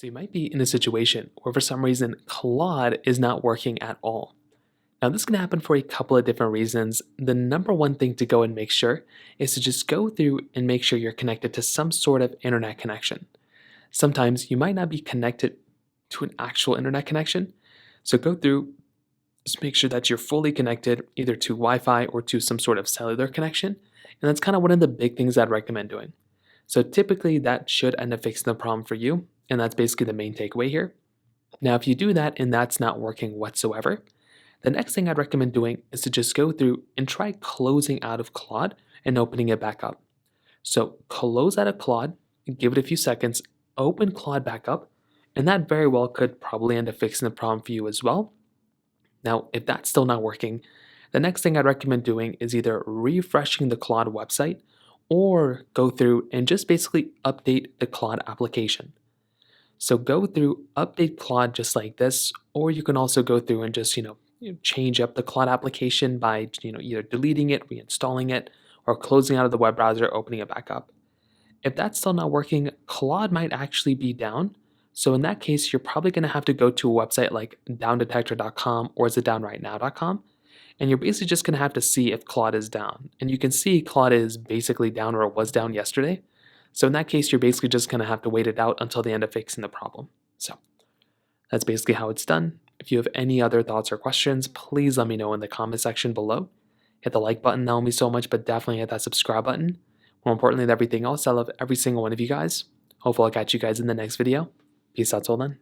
So you might be in a situation where for some reason Claude is not working at all. Now this can happen for a couple of different reasons. The number one thing to go and make sure is to just go through and make sure you're connected to some sort of internet connection. Sometimes you might not be connected to an actual internet connection. So go through, just make sure that you're fully connected either to Wi-Fi or to some sort of cellular connection. And that's kind of one of the big things I'd recommend doing. So typically that should end up fixing the problem for you. And that's basically the main takeaway here. Now, if you do that and that's not working whatsoever, the next thing I'd recommend doing is to just go through and try closing out of Claude and opening it back up. So close out of Claude, give it a few seconds, open Claude back up, and that very well could probably end up fixing the problem for you as well. Now, if that's still not working, the next thing I'd recommend doing is either refreshing the Claude website or go through and just basically update the Claude application. So go through, update Claude just like this, or you can also go through and just, change up the Claude application by, either deleting it, reinstalling it, or closing out of the web browser, opening it back up. If that's still not working, Claude might actually be down. So in that case, you're probably going to have to go to a website like downdetector.com or is it downrightnow.com. And you're basically just going to have to see if Claude is down. And you can see Claude is basically down or it was down yesterday. So in that case, you're basically just going to have to wait it out until they end up fixing the problem. So that's basically how it's done. If you have any other thoughts or questions, please let me know in the comment section below. Hit the like button, that will mean so much, but definitely hit that subscribe button. More importantly than everything else, I love every single one of you guys. Hopefully I'll catch you guys in the next video. Peace out till then.